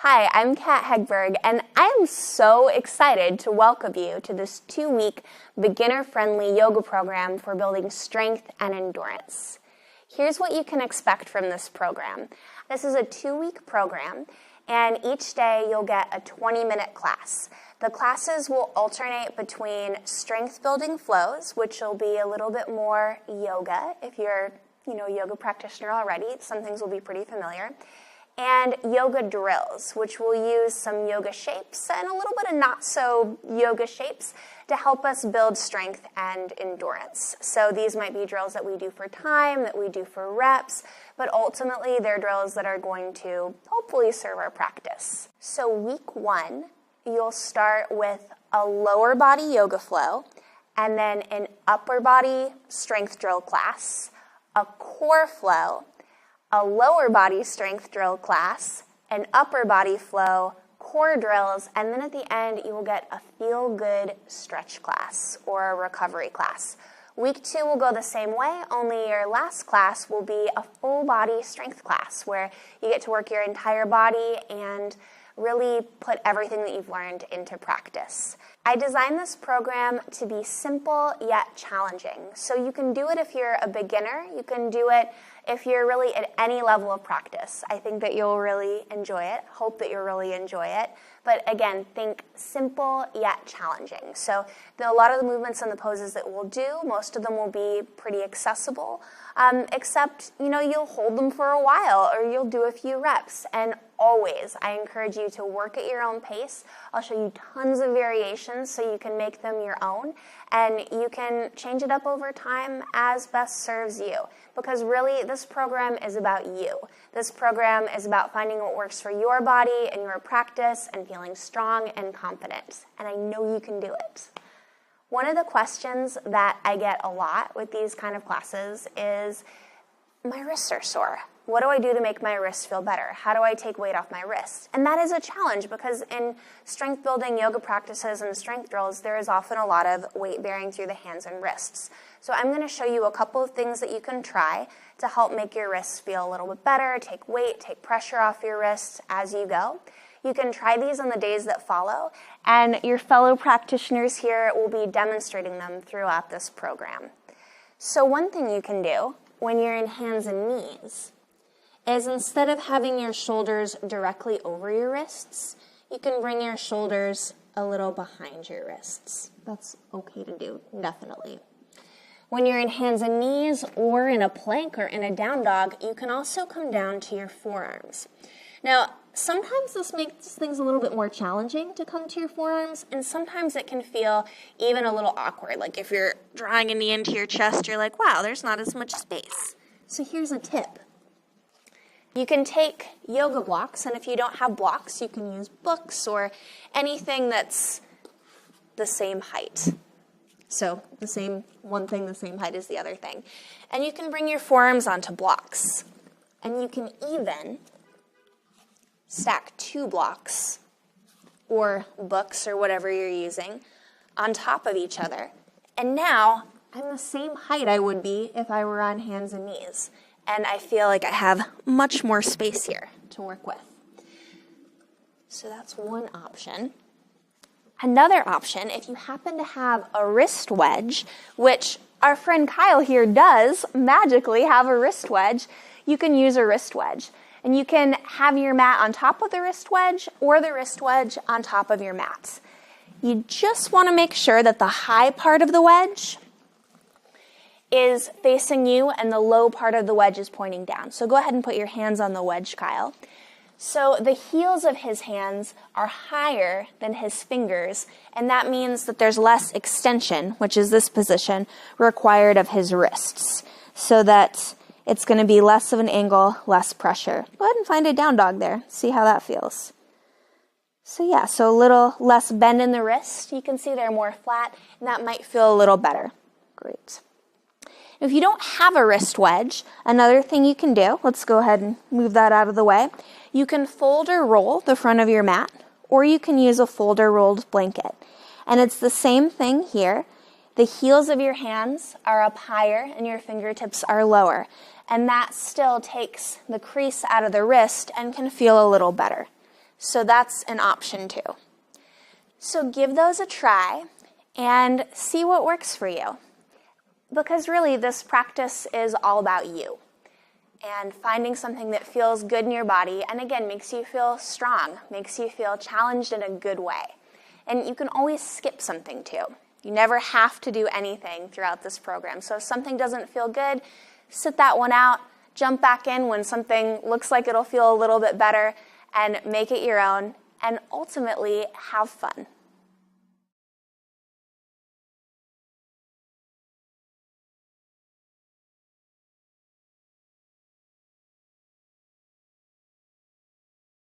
Hi, I'm Kat Hegberg, and I am so excited to welcome you to this 2-week beginner-friendly yoga program for building strength and endurance. Here's what you can expect from this program. This is a 2-week program, and each day you'll get a 20-minute class. The classes will alternate between strength-building flows, which will be a little bit more yoga. If you're a yoga practitioner already, some things will be pretty familiar. And yoga drills, which will use some yoga shapes and a little bit of not so yoga shapes to help us build strength and endurance. So these might be drills that we do for time, that we do for reps, but ultimately they're drills that are going to hopefully serve our practice. So week 1, you'll start with a lower body yoga flow, and then an upper body strength drill class, a core flow, a lower body strength drill class, an upper body flow, core drills, and then at the end you will get a feel-good stretch class or a recovery class. Week 2 will go the same way, only your last class will be a full body strength class where you get to work your entire body and really put everything that you've learned into practice. I designed this program to be simple yet challenging. So you can do it if you're a beginner. You can do it if you're really at any level of practice. I think that you'll really enjoy it. Hope that you'll really enjoy it. But again, think simple yet challenging. So a lot of the movements and the poses that we'll do, most of them will be pretty accessible, except you'll hold them for a while or you'll do a few reps. And always, I encourage you to work at your own pace. I'll show you tons of variations so you can make them your own, and you can change it up over time as best serves you. Because really, this program is about you. This program is about finding what works for your body and your practice and feeling strong and confident. And I know you can do it. One of the questions that I get a lot with these kind of classes is, my wrists are sore. What do I do to make my wrists feel better? How do I take weight off my wrists? And that is a challenge because in strength building yoga practices and strength drills, there is often a lot of weight bearing through the hands and wrists. So I'm going to show you a couple of things that you can try to help make your wrists feel a little bit better, take weight, take pressure off your wrists as you go. You can try these on the days that follow, and your fellow practitioners here will be demonstrating them throughout this program. So one thing you can do when you're in hands and knees is instead of having your shoulders directly over your wrists, you can bring your shoulders a little behind your wrists. That's okay to do, definitely. When you're in hands and knees or in a plank or in a down dog, you can also come down to your forearms. Now, sometimes this makes things a little bit more challenging to come to your forearms, and sometimes it can feel even a little awkward. Like if you're drawing a knee into your chest, you're like, wow, there's not as much space. So here's a tip. You can take yoga blocks, and if you don't have blocks, you can use books or anything that's the same height. So one thing the same height as the other thing. And you can bring your forearms onto blocks. And you can even stack 2 blocks or books or whatever you're using on top of each other. And now I'm the same height I would be if I were on hands and knees. And I feel like I have much more space here to work with. So that's one option. Another option, if you happen to have a wrist wedge, which our friend Kyle here does magically have a wrist wedge, you can use a wrist wedge. And you can have your mat on top of the wrist wedge or the wrist wedge on top of your mat. You just want to make sure that the high part of the wedge is facing you and the low part of the wedge is pointing down. So go ahead and put your hands on the wedge, Kyle. So the heels of his hands are higher than his fingers, and that means that there's less extension, which is this position, required of his wrists, so that it's going to be less of an angle, less pressure. Go ahead and find a down dog there. See how that feels. So a little less bend in the wrist. You can see they're more flat, and that might feel a little better. Great. If you don't have a wrist wedge, another thing you can do, let's go ahead and move that out of the way. You can fold or roll the front of your mat, or you can use a fold or rolled blanket. And it's the same thing here. The heels of your hands are up higher and your fingertips are lower. And that still takes the crease out of the wrist and can feel a little better. So that's an option too. So give those a try and see what works for you. Because really, this practice is all about you and finding something that feels good in your body and again makes you feel strong, makes you feel challenged in a good way. And you can always skip something too. You never have to do anything throughout this program. So if something doesn't feel good, sit that one out, jump back in when something looks like it'll feel a little bit better, and make it your own, and ultimately have fun.